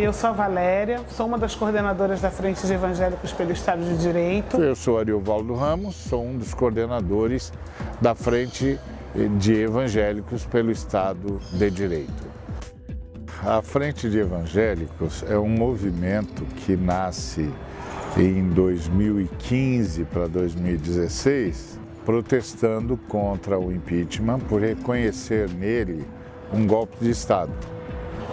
Eu sou a Valéria, sou uma das coordenadoras da Frente de Evangélicos pelo Estado de Direito. Eu sou Ariovaldo Ramos, sou um dos coordenadores da Frente de Evangélicos pelo Estado de Direito. A Frente de Evangélicos é um movimento que nasce em 2015 para 2016, protestando contra o impeachment por reconhecer nele um golpe de Estado.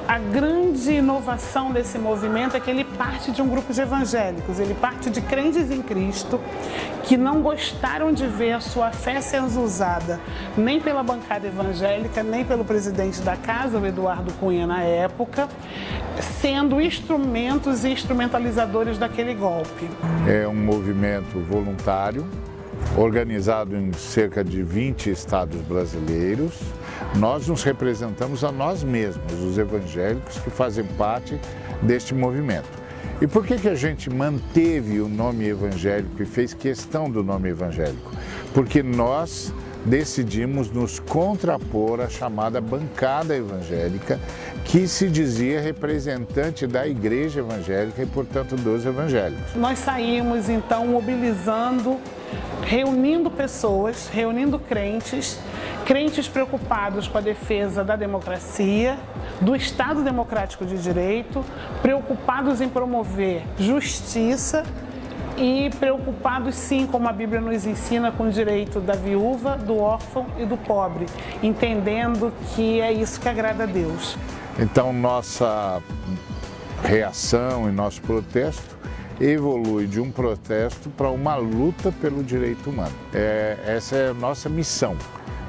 A grande inovação desse movimento é que ele parte de um grupo de evangélicos, ele parte de crentes em Cristo que não gostaram de ver a sua fé sendo usada nem pela bancada evangélica, nem pelo presidente da casa, o Eduardo Cunha, na época, sendo instrumentos e instrumentalizadores daquele golpe. É um movimento voluntário, organizado em cerca de 20 estados brasileiros. Nós nos representamos a nós mesmos, os evangélicos que fazem parte deste movimento. E por que a gente manteve o nome evangélico e fez questão do nome evangélico? Porque nós decidimos nos contrapor à chamada bancada evangélica, que se dizia representante da igreja evangélica e, portanto, dos evangélicos. Nós saímos, então, mobilizando, reunindo pessoas, reunindo crentes preocupados com a defesa da democracia, do Estado Democrático de Direito, preocupados em promover justiça e preocupados, sim, como a Bíblia nos ensina, com o direito da viúva, do órfão e do pobre, entendendo que é isso que agrada a Deus. Então, nossa reação e nosso protesto evolui de um protesto para uma luta pelo direito humano. Essa é a nossa missão,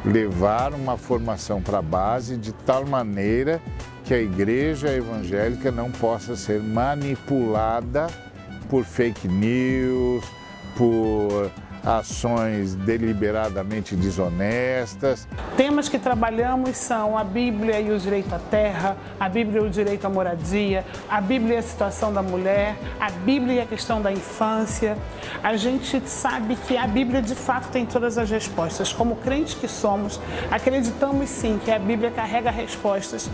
levar uma formação para a base de tal maneira que a igreja evangélica não possa ser manipulada por fake news, por ações deliberadamente desonestas. Temas que trabalhamos são a Bíblia e o direito à terra, a Bíblia e o direito à moradia, a Bíblia e a situação da mulher, a Bíblia e a questão da infância. A gente sabe que a Bíblia de fato tem todas as respostas. Como crentes que somos, acreditamos sim que a Bíblia carrega respostas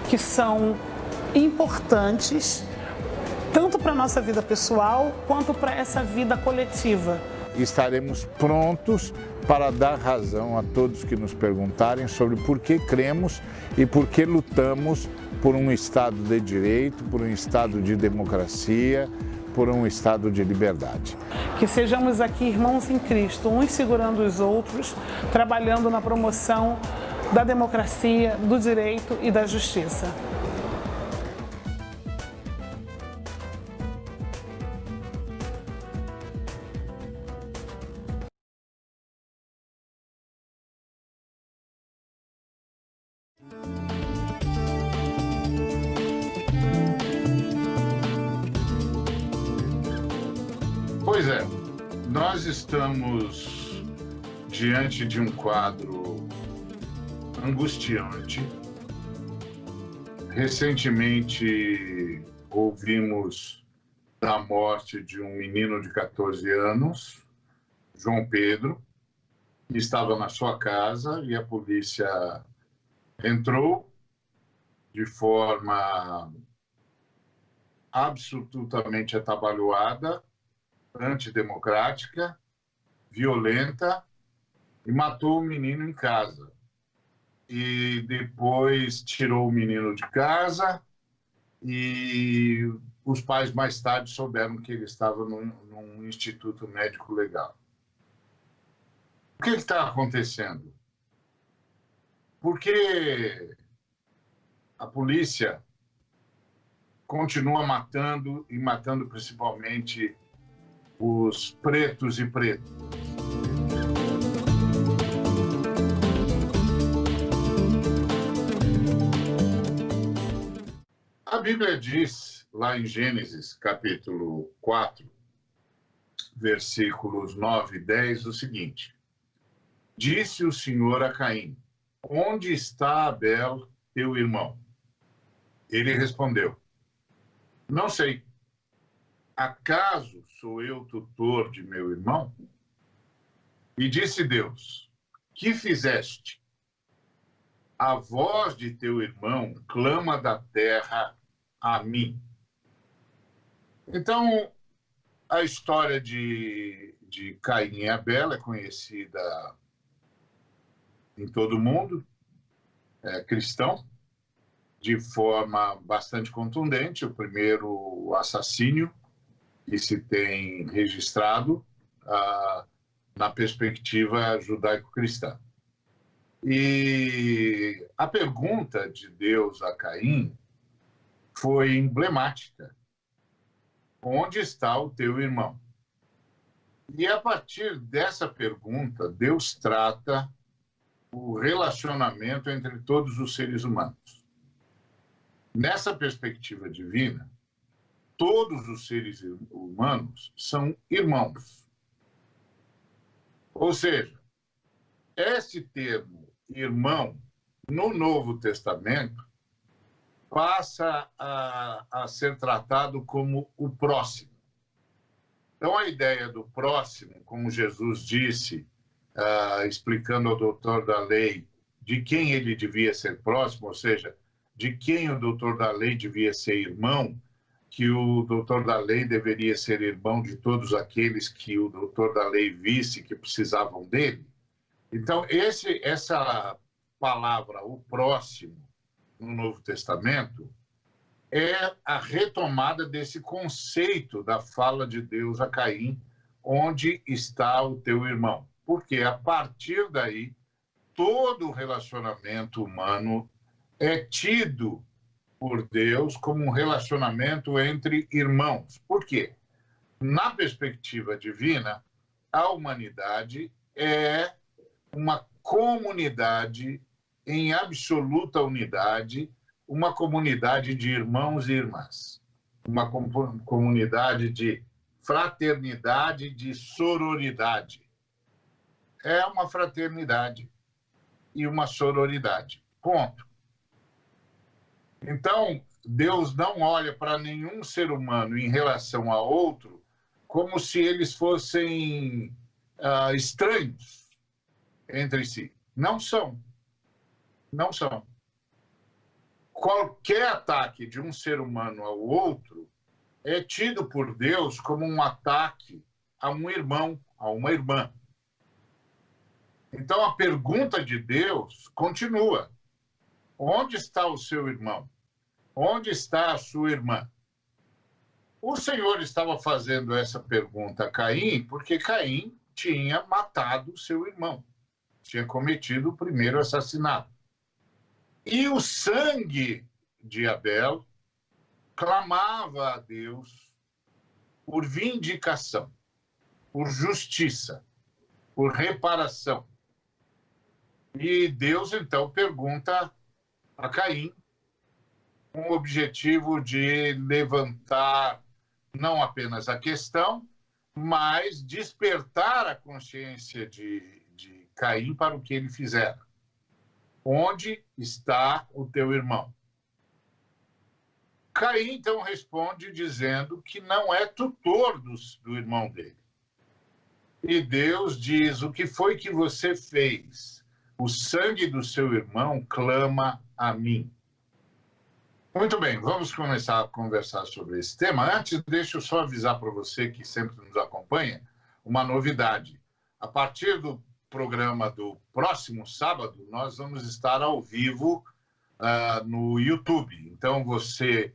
que são importantes, tanto para a nossa vida pessoal quanto para essa vida coletiva. Estaremos prontos para dar razão a todos que nos perguntarem sobre por que cremos e por que lutamos por um Estado de direito, por um Estado de democracia, por um Estado de liberdade. Que sejamos aqui irmãos em Cristo, uns segurando os outros, trabalhando na promoção da democracia, do direito e da justiça. Pois é, nós estamos diante de um quadro angustiante. Recentemente ouvimos da morte de um menino de 14 anos, João Pedro, que estava na sua casa e a polícia entrou de forma absolutamente atabalhoada, antidemocrática, violenta, e matou o menino em casa. E depois tirou o menino de casa e os pais mais tarde souberam que ele estava num instituto médico legal. O que está acontecendo? Por que a polícia continua matando, e matando principalmente os pretos e pretas? A Bíblia diz, lá em Gênesis, capítulo 4, versículos 9 e 10, o seguinte: Disse o Senhor a Caim: Onde está Abel, teu irmão? Ele respondeu: Não sei. Acaso sou eu tutor de meu irmão? E disse Deus: Que fizeste? A voz de teu irmão clama da terra a mim. Então, a história de Caim e Abel é conhecida em todo o mundo, é cristão, de forma bastante contundente. O primeiro assassínio que se tem registrado na perspectiva judaico-cristã. E a pergunta de Deus a Caim foi emblemática. Onde está o teu irmão? E a partir dessa pergunta, Deus trata o relacionamento entre todos os seres humanos. Nessa perspectiva divina, todos os seres humanos são irmãos. Ou seja, esse termo irmão, no Novo Testamento, passa a ser tratado como o próximo. Então, a ideia do próximo, como Jesus disse, explicando ao doutor da lei de quem ele devia ser próximo, ou seja, de quem o doutor da lei devia ser irmão, que o doutor da lei deveria ser irmão de todos aqueles que o doutor da lei visse que precisavam dele. Então, essa palavra, o próximo, no Novo Testamento, é a retomada desse conceito da fala de Deus a Caim, onde está o teu irmão. Porque, a partir daí, todo o relacionamento humano é tido por Deus como um relacionamento entre irmãos. Por quê? Na perspectiva divina, a humanidade é uma comunidade em absoluta unidade, uma comunidade de irmãos e irmãs, uma comunidade de fraternidade, de sororidade. É uma fraternidade e uma sororidade. Ponto. Então, Deus não olha para nenhum ser humano em relação a outro como se eles fossem estranhos entre si. Não são. Não são. Qualquer ataque de um ser humano ao outro é tido por Deus como um ataque a um irmão, a uma irmã. Então, a pergunta de Deus continua. Onde está o seu irmão? Onde está a sua irmã? O Senhor estava fazendo essa pergunta a Caim porque Caim tinha matado o seu irmão, tinha cometido o primeiro assassinato. E o sangue de Abel clamava a Deus por vindicação, por justiça, por reparação. E Deus, então, pergunta a Caim com o objetivo de levantar não apenas a questão, mas despertar a consciência de Caim para o que ele fizera. Onde está o teu irmão? Caim, então, responde dizendo que não é tutor do irmão dele. E Deus diz, o que foi que você fez? O sangue do seu irmão clama a mim. Muito bem, vamos começar a conversar sobre esse tema. Antes, deixa eu só avisar para você que sempre nos acompanha uma novidade. A partir do programa do próximo sábado, nós vamos estar ao vivo no YouTube. Então, você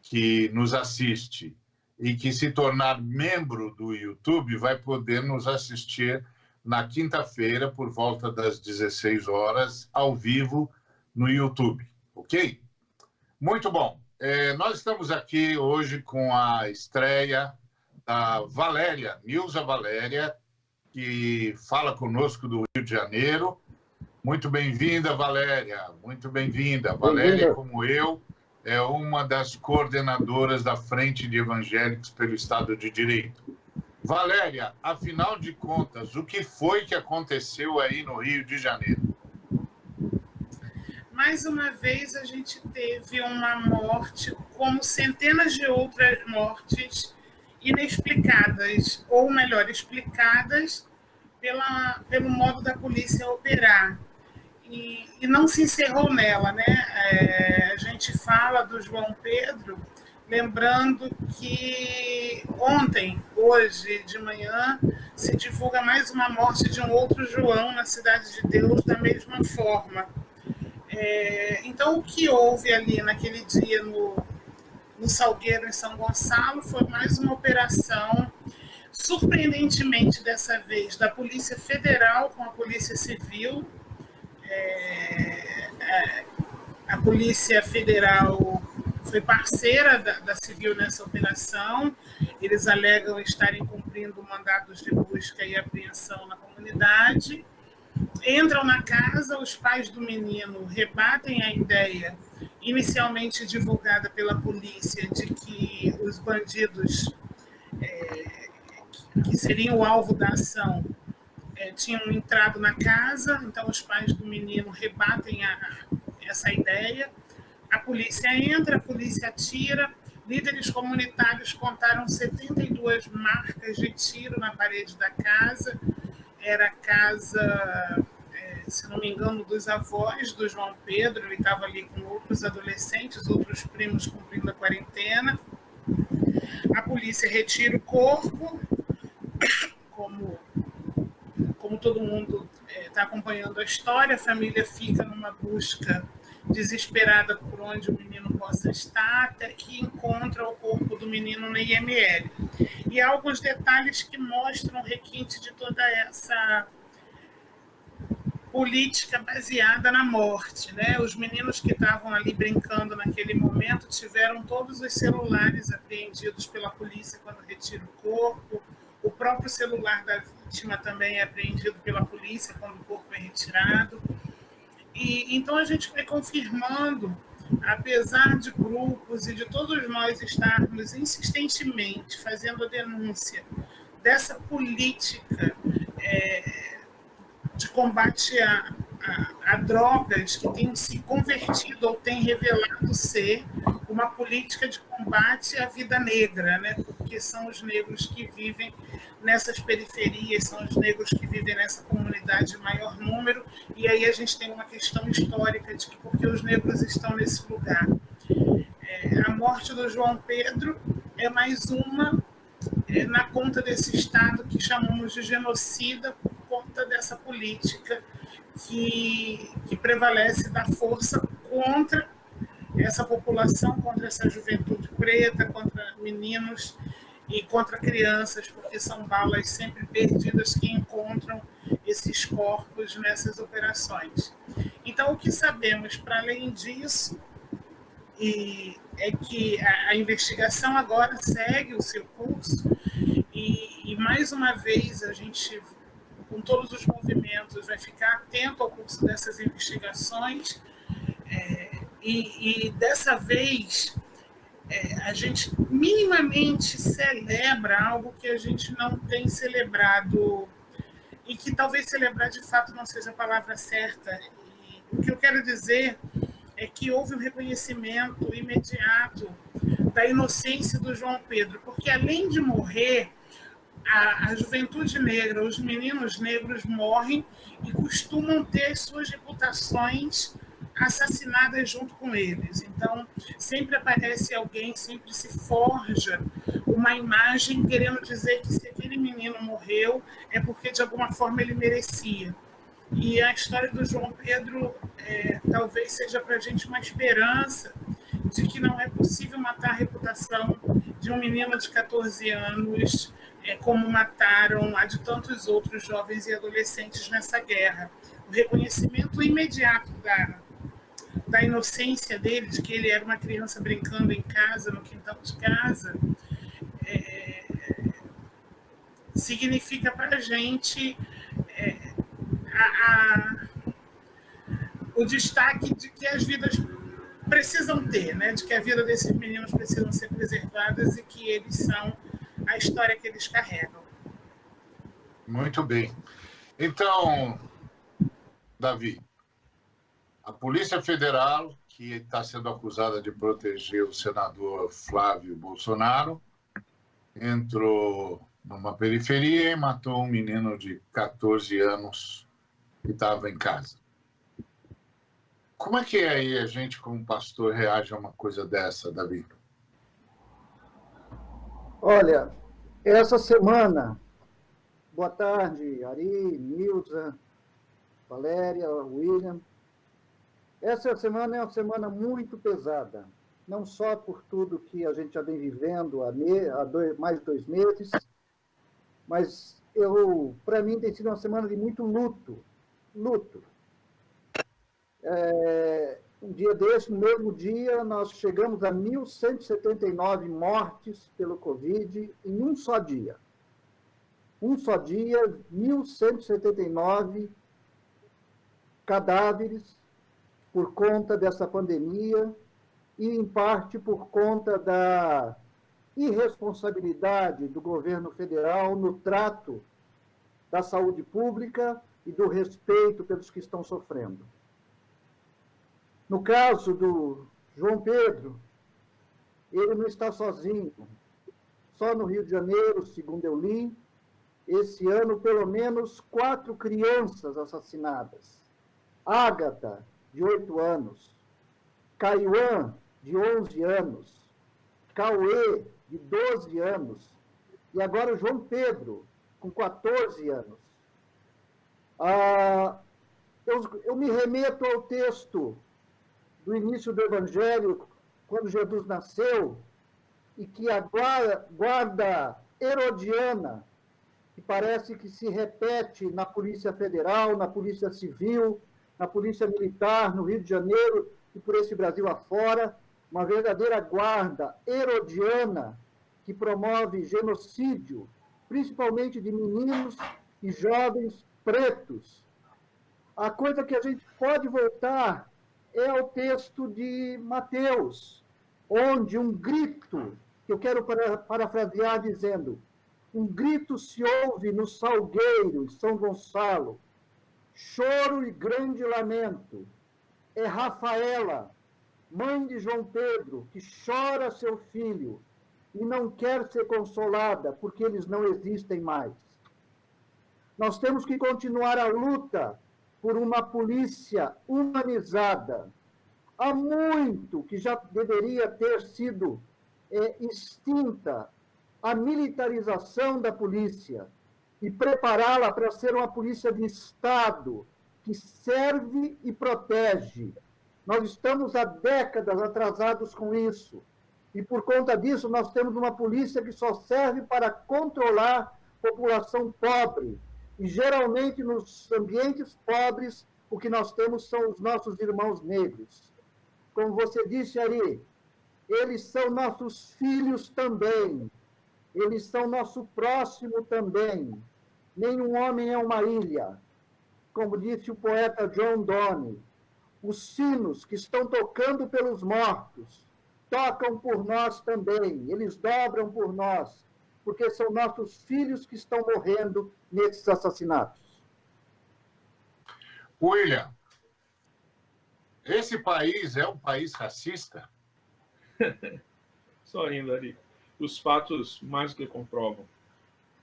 que nos assiste e que se tornar membro do YouTube vai poder nos assistir na quinta-feira, por volta das 16 horas, ao vivo no YouTube, ok? Muito bom. Nós estamos aqui hoje com a estreia da Valéria, Nilza Valéria, que fala conosco do Rio de Janeiro. Muito bem-vinda, Valéria. Muito bem-vinda. Valéria, como eu, é uma das coordenadoras da Frente de Evangélicos pelo Estado de Direito. Valéria, afinal de contas, o que foi que aconteceu aí no Rio de Janeiro? Mais uma vez, a gente teve uma morte, como centenas de outras mortes inexplicadas, ou melhor, explicadas pelo modo da polícia operar. E não se encerrou nela, né? A gente fala do João Pedro, lembrando que ontem, hoje de manhã, se divulga mais uma morte de um outro João na Cidade de Deus da mesma forma. Então, o que houve ali naquele dia no Salgueiro, em São Gonçalo, foi mais uma operação, surpreendentemente dessa vez, da Polícia Federal com a Polícia Civil. A Polícia Federal foi parceira da Civil nessa operação. Eles alegam estarem cumprindo mandados de busca e apreensão na comunidade. Entram na casa, os pais do menino rebatem a ideia inicialmente divulgada pela polícia de que os bandidos que seriam o alvo da ação tinham entrado na casa. Então os pais do menino rebatem essa ideia. A polícia entra, a polícia atira. Líderes comunitários contaram 72 marcas de tiro na parede da casa. Era a casa, se não me engano, dos avós do João Pedro. Ele estava ali com outros adolescentes, outros primos cumprindo a quarentena. A polícia retira o corpo, como todo mundo está acompanhando a história. A família fica numa busca desesperada por onde o menino possa estar, até que encontra o corpo do menino na IML. E há alguns detalhes que mostram o requinte de toda essa política baseada na morte, né? Os meninos que estavam ali brincando naquele momento tiveram todos os celulares apreendidos pela polícia quando retira o corpo. O próprio celular da vítima também é apreendido pela polícia quando o corpo é retirado. E então a gente vai confirmando, apesar de grupos e de todos nós estarmos insistentemente fazendo a denúncia dessa política de combate a drogas que tem se convertido ou tem revelado ser uma política de combate à vida negra, né? Porque são os negros que vivem nessas periferias, são os negros que vivem nessa comunidade de maior número, e aí a gente tem uma questão histórica de que porque os negros estão nesse lugar. A morte do João Pedro é mais uma na conta desse Estado que chamamos de genocida por conta dessa política que prevalece da força contra essa população, contra essa juventude preta, contra meninos e contra crianças, porque são balas sempre perdidas que encontram esses corpos nessas operações. Então, o que sabemos, para além disso, é que a investigação agora segue o seu curso e mais uma vez, a gente, com todos os movimentos, vai ficar atento ao curso dessas investigações e dessa vez a gente minimamente celebra algo que a gente não tem celebrado e que talvez celebrar de fato não seja a palavra certa. E o que eu quero dizer é que houve um reconhecimento imediato da inocência do João Pedro, porque além de morrer, a juventude negra, os meninos negros morrem e costumam ter suas reputações assassinadas junto com eles. Então, sempre aparece alguém, sempre se forja uma imagem querendo dizer que se aquele menino morreu é porque de alguma forma ele merecia. E a história do João Pedro talvez seja para a gente uma esperança de que não é possível matar a reputação de um menino de 14 anos como mataram a de tantos outros jovens e adolescentes nessa guerra. O reconhecimento imediato da inocência dele, de que ele era uma criança brincando em casa, no quintal de casa, significa para a gente o destaque de que as vidas precisam ter, né? De que a vida desses meninos precisam ser preservadas e que eles são a história que eles carregam. Muito bem. Então, Davi, a Polícia Federal, que está sendo acusada de proteger o senador Flávio Bolsonaro, entrou numa periferia e matou um menino de 14 anos que estava em casa. Como é que aí a gente, como pastor, reage a uma coisa dessa, Davi? Olha, essa semana, boa tarde, Ari, Nilza, Valéria, William. Essa semana é uma semana muito pesada, não só por tudo que a gente já vem vivendo há mais de 2 meses, mas para mim tem sido uma semana de muito luto. Luto. Um dia desse, no mesmo dia, nós chegamos a 1.179 mortes pelo Covid em um só dia. Um só dia, 1.179 cadáveres por conta dessa pandemia e, em parte, por conta da irresponsabilidade do governo federal no trato da saúde pública e do respeito pelos que estão sofrendo. No caso do João Pedro, ele não está sozinho. Só no Rio de Janeiro, segundo eu li, esse ano, pelo menos 4 crianças assassinadas. Ágata, de 8 anos. Caiuã, de 11 anos. Cauê, de 12 anos. E agora o João Pedro, com 14 anos. Eu me remeto ao texto do início do Evangelho, quando Jesus nasceu, e que a guarda herodiana, que parece que se repete na Polícia Federal, na Polícia Civil, na Polícia Militar, no Rio de Janeiro e por esse Brasil afora, uma verdadeira guarda herodiana que promove genocídio, principalmente de meninos e jovens pretos. A coisa que a gente pode voltar é ao texto de Mateus, onde um grito, que eu quero parafrasear dizendo, um grito se ouve no Salgueiro, em São Gonçalo, choro e grande lamento. É Rafaela, mãe de João Pedro, que chora seu filho e não quer ser consolada porque eles não existem mais. Nós temos que continuar a luta por uma polícia humanizada. Há muito que já deveria ter sido extinta a militarização da polícia e prepará-la para ser uma polícia de Estado que serve e protege. Nós estamos há décadas atrasados com isso. E, por conta disso, nós temos uma polícia que só serve para controlar a população pobre. E, geralmente, nos ambientes pobres, o que nós temos são os nossos irmãos negros. Como você disse, Ari, eles são nossos filhos também. Eles são nosso próximo também. Nenhum homem é uma ilha. Como disse o poeta John Donne, os sinos que estão tocando pelos mortos tocam por nós também. Eles dobram por nós, porque são nossos filhos que estão morrendo nesses assassinatos. William, esse país é um país racista? Só ainda, Ari. Os fatos mais do que comprovam.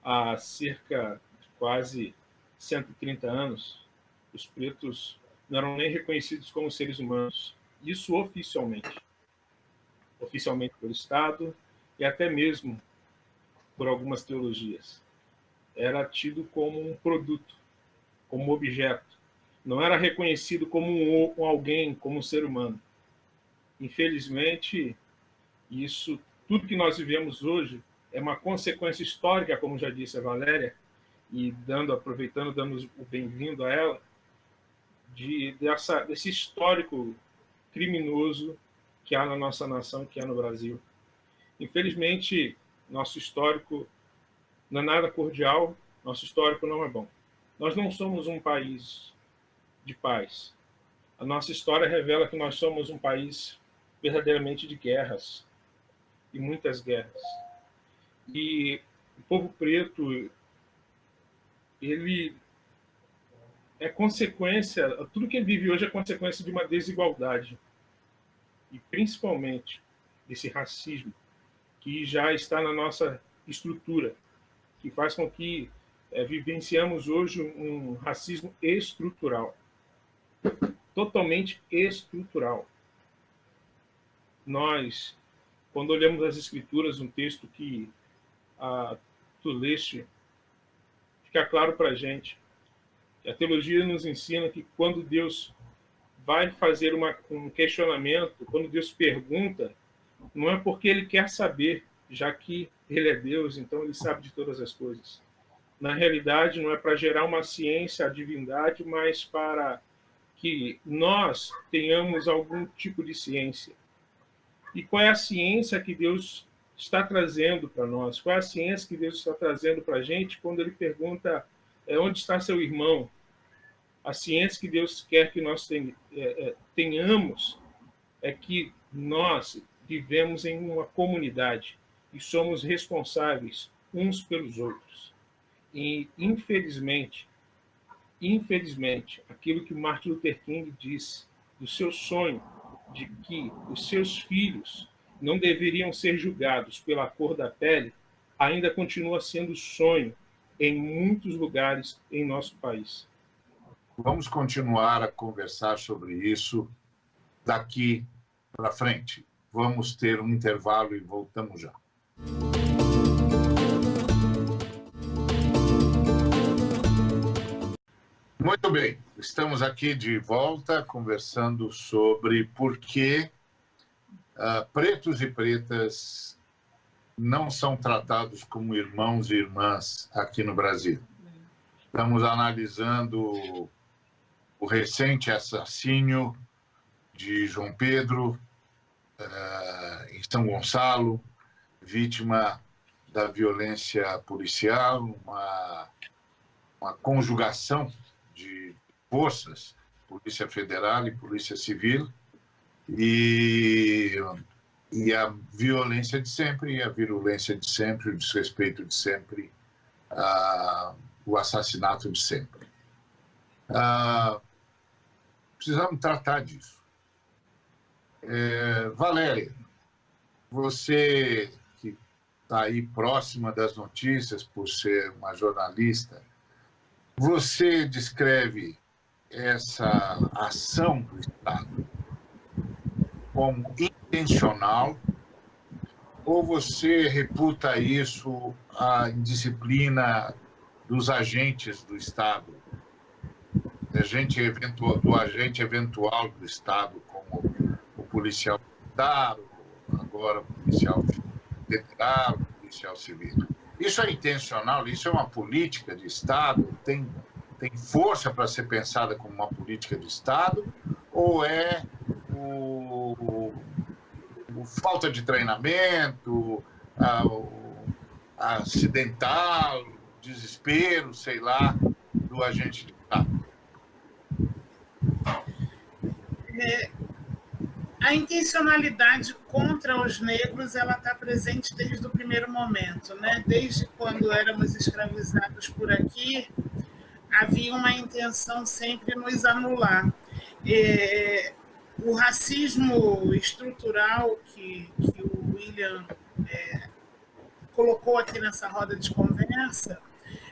Há cerca de quase 130 anos, os pretos não eram nem reconhecidos como seres humanos. Isso oficialmente. Oficialmente pelo Estado e até mesmo por algumas teologias. Era tido como um produto, como um objeto. Não era reconhecido como alguém, como um ser humano. Infelizmente, isso, tudo que nós vivemos hoje é uma consequência histórica, como já disse a Valéria, e aproveitando, dando o bem-vindo a ela, desse histórico criminoso que há na nossa nação, que há no Brasil. Infelizmente, nosso histórico não é nada cordial, nosso histórico não é bom. Nós não somos um país de paz. A nossa história revela que nós somos um país verdadeiramente de guerras, e muitas guerras. E o povo preto, ele é consequência, tudo que ele vive hoje é consequência de uma desigualdade, e principalmente desse racismo que já está na nossa estrutura, que faz com que vivenciamos hoje um racismo estrutural, totalmente estrutural. Nós, quando olhamos as Escrituras, um texto que tu leste, fica claro para a gente que a teologia nos ensina que quando Deus vai fazer um questionamento, quando Deus pergunta, não é porque ele quer saber, já que ele é Deus, então ele sabe de todas as coisas. Na realidade, não é para gerar uma ciência, a divindade, mas para que nós tenhamos algum tipo de ciência. E qual é a ciência que Deus está trazendo para nós? Qual é a ciência que Deus está trazendo para a gente quando ele pergunta onde está seu irmão? A ciência que Deus quer que nós tenhamos é que nós vivemos em uma comunidade e somos responsáveis uns pelos outros. E, infelizmente, aquilo que Martin Luther King disse, do seu sonho de que os seus filhos não deveriam ser julgados pela cor da pele, ainda continua sendo sonho em muitos lugares em nosso país. Vamos continuar a conversar sobre isso daqui para frente. Vamos ter um intervalo e voltamos já. Muito bem, estamos aqui de volta conversando sobre por que pretos e pretas não são tratados como irmãos e irmãs aqui no Brasil. Estamos analisando o recente assassínio de João Pedro em São Gonçalo, vítima da violência policial, uma conjugação de forças, Polícia Federal e Polícia Civil, e a violência de sempre, e a virulência de sempre, o desrespeito de sempre, o assassinato de sempre. Precisamos tratar disso. Valéria, você que está aí próxima das notícias por ser uma jornalista, você descreve essa ação do Estado como intencional ou você reputa isso à indisciplina dos agentes do Estado, do agente eventual do Estado, como o policial militar, agora o policial federal, o policial civil? Isso é intencional? Isso é uma política de Estado? Tem força para ser pensada como uma política de Estado? Ou é falta de treinamento, acidental, desespero, sei lá, do agente de Estado? A intencionalidade contra os negros, ela está presente desde o primeiro momento, né? Desde quando éramos escravizados por aqui, havia uma intenção sempre nos anular. O racismo estrutural que o William colocou aqui nessa roda de conversa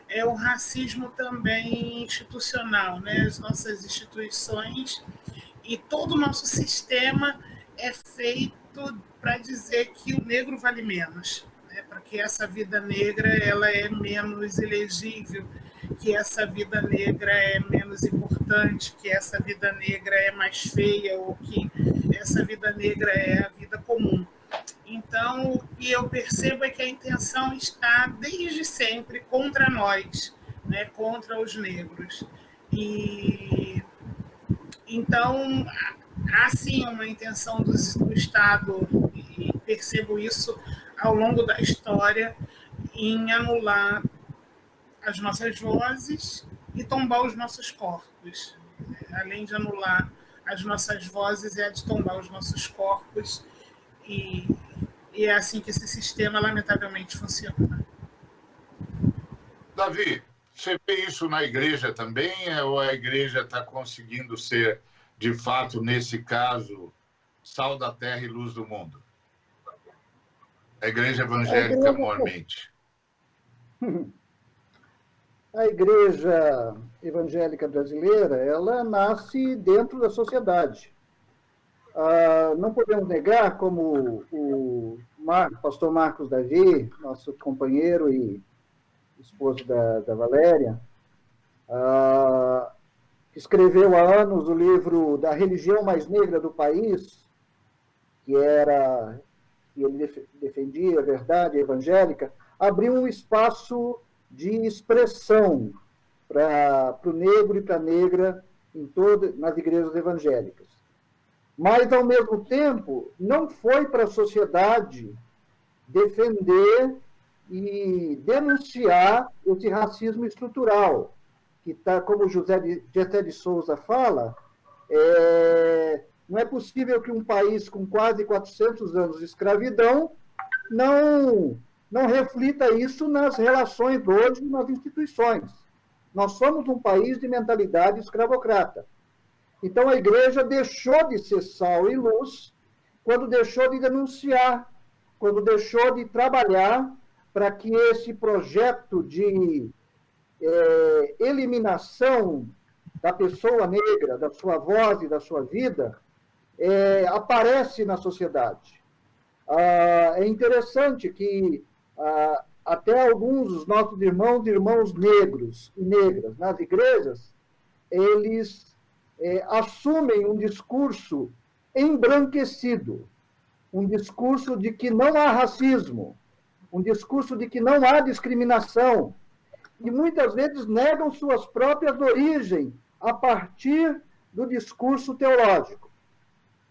é o racismo também institucional, né? As nossas instituições e todo o nosso sistema é feito para dizer que o negro vale menos, né? Para que essa vida negra ela é menos elegível, que essa vida negra é menos importante, que essa vida negra é mais feia ou que essa vida negra é a vida comum. Então, o que eu percebo é que a intenção está desde sempre contra nós, né? Contra os negros. E então, há sim uma intenção do Estado, e percebo isso ao longo da história, em anular as nossas vozes e tombar os nossos corpos. Além de anular as nossas vozes, é de tombar os nossos corpos. E é assim que esse sistema, lamentavelmente, funciona. Davi, você vê isso na igreja também, ou a igreja está conseguindo ser, de fato, nesse caso, sal da terra e luz do mundo? A igreja evangélica, mormente. A igreja evangélica brasileira, ela nasce dentro da sociedade. Não podemos negar, como o pastor Marcos Davi, nosso companheiro e esposo da Valéria, escreveu há anos o livro da religião mais negra do país, que ele defendia a verdade evangélica, abriu um espaço de expressão para o negro e para a negra nas igrejas evangélicas. Mas, ao mesmo tempo, não foi para a sociedade defender e denunciar esse racismo estrutural, que está, como José de Souza fala, não é possível que um país com quase 400 anos de escravidão não reflita isso nas relações hoje nas instituições. Nós somos um país de mentalidade escravocrata. Então, a igreja deixou de ser sal e luz quando deixou de denunciar, quando deixou de trabalhar para que esse projeto de eliminação da pessoa negra, da sua voz e da sua vida, aparece na sociedade. É interessante que até alguns dos nossos irmãos negros e negras nas igrejas, eles assumem um discurso embranquecido, um discurso de que não há racismo, um discurso de que não há discriminação, e muitas vezes negam suas próprias origens a partir do discurso teológico,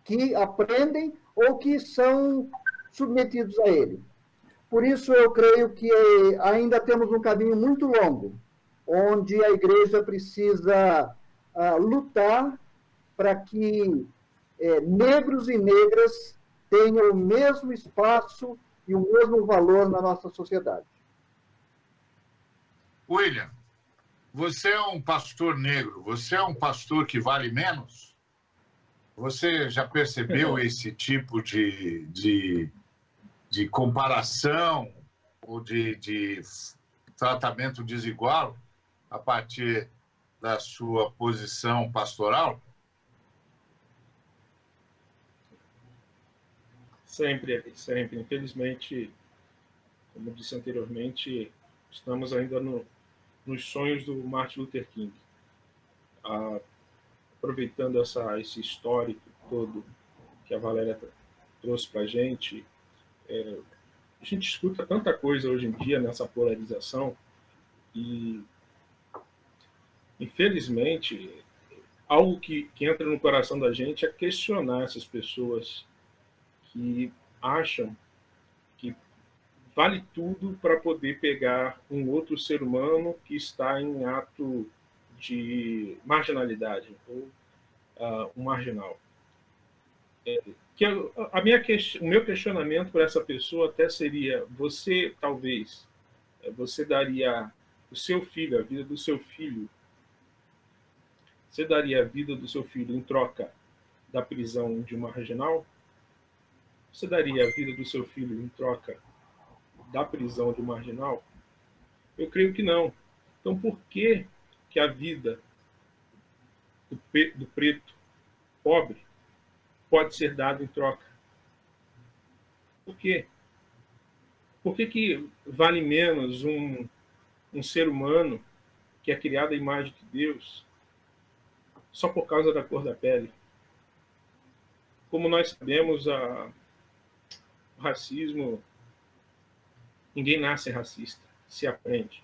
que aprendem ou que são submetidos a ele. Por isso, eu creio que ainda temos um caminho muito longo, onde a igreja precisa lutar para que negros e negras tenham o mesmo espaço e o mesmo valor na nossa sociedade. William, você é um pastor negro, você é um pastor que vale menos? Você já percebeu esse tipo de comparação ou de tratamento desigual a partir da sua posição pastoral? Sempre. Infelizmente, como disse anteriormente, estamos ainda nos sonhos do Martin Luther King. Aproveitando esse histórico todo que a Valéria trouxe para a gente escuta tanta coisa hoje em dia nessa polarização e, infelizmente, algo que entra no coração da gente é questionar essas pessoas que acham que vale tudo para poder pegar um outro ser humano que está em ato de marginalidade, ou um marginal. O meu questionamento para essa pessoa até seria: você daria o seu filho, a vida do seu filho, você daria a vida do seu filho em troca da prisão de um marginal? Você daria a vida do seu filho em troca da prisão de um marginal? Eu creio que não. Então, por que a vida do preto pobre pode ser dada em troca? Por quê? Por que vale menos um ser humano que é criado à imagem de Deus só por causa da cor da pele? Como nós sabemos, o racismo, ninguém nasce racista, se aprende.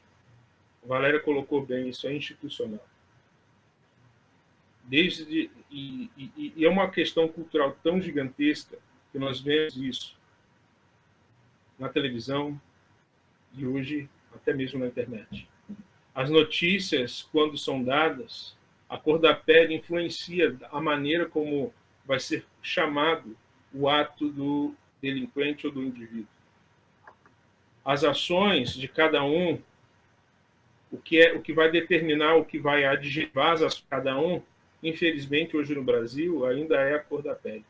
A Valéria colocou bem, isso é institucional. E é uma questão cultural tão gigantesca que nós vemos isso na televisão e hoje até mesmo na internet. As notícias, quando são dadas, a cor da pele influencia a maneira como vai ser chamado o ato do delinquente ou do indivíduo. As ações de cada um, o que vai determinar, o que vai adjetivar as ações de cada um, infelizmente, hoje no Brasil, ainda é a cor da pele.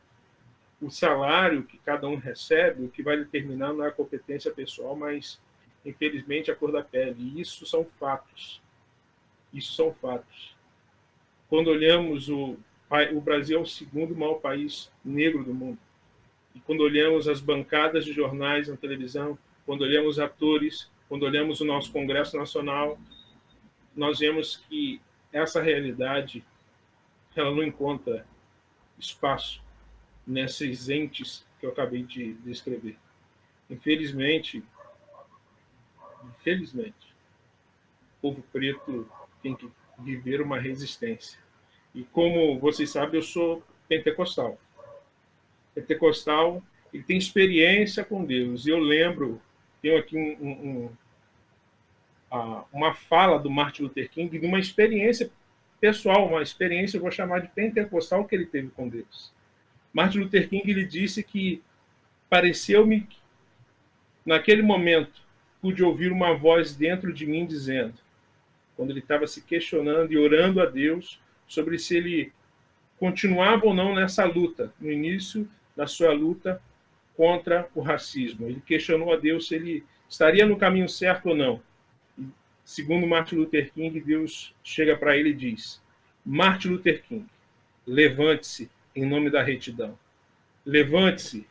O salário que cada um recebe, o que vai determinar não é a competência pessoal, mas, infelizmente, a cor da pele. E isso são fatos. Isso são fatos. Quando olhamos o Brasil é o segundo maior país negro do mundo. E quando olhamos as bancadas de jornais na televisão, quando olhamos atores, quando olhamos o nosso Congresso Nacional, nós vemos que essa realidade ela não encontra espaço nesses entes que eu acabei de descrever. Infelizmente, o povo preto tem que viver uma resistência. E como vocês sabem, eu sou pentecostal. Pentecostal, ele tem experiência com Deus. Eu lembro, tenho aqui uma fala do Martin Luther King, de uma experiência pessoal, uma experiência, eu vou chamar de pentecostal, que ele teve com Deus. Martin Luther King, ele disse que pareceu-me que, naquele momento, pude ouvir uma voz dentro de mim dizendo, quando ele estava se questionando e orando a Deus sobre se ele continuava ou não nessa luta, no início da sua luta contra o racismo. Ele questionou a Deus se ele estaria no caminho certo ou não. E, segundo Martin Luther King, Deus chega para ele e diz, Martin Luther King, levante-se em nome da retidão. Levante-se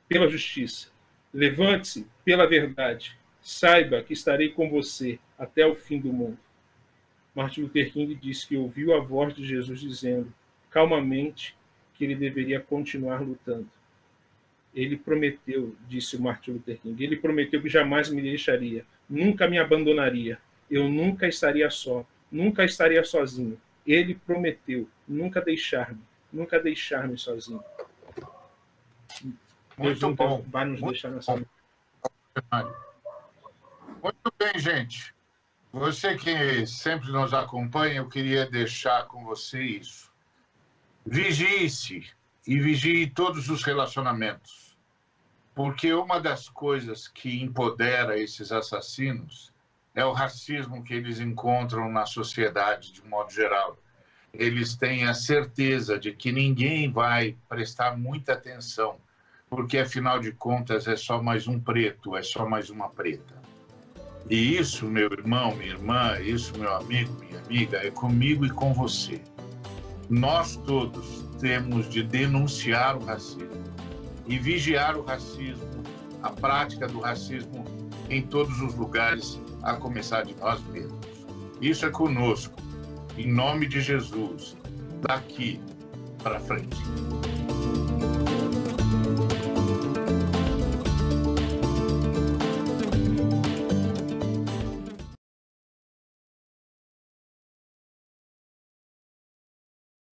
pela justiça. Levante-se pela verdade. Saiba que estarei com você até o fim do mundo. Martin Luther King disse que ouviu a voz de Jesus dizendo, calmamente, que ele deveria continuar lutando. Ele prometeu, disse Martin Luther King, ele prometeu que jamais me deixaria, nunca me abandonaria, eu nunca estaria só, nunca estaria sozinho. Ele prometeu nunca deixar-me sozinho. Deus nunca vai nos deixar nessa luta. Muito bem, gente. Você que sempre nos acompanha, eu queria deixar com você isso. Vigie-se e vigie todos os relacionamentos. Porque uma das coisas que empodera esses assassinos é o racismo que eles encontram na sociedade, de modo geral. Eles têm a certeza de que ninguém vai prestar muita atenção, porque, afinal de contas, é só mais um preto, é só mais uma preta. E isso, meu irmão, minha irmã, isso, meu amigo, minha amiga, é comigo e com você. Nós todos temos de denunciar o racismo e vigiar o racismo, a prática do racismo em todos os lugares, a começar de nós mesmos. Isso é conosco, em nome de Jesus, daqui para frente.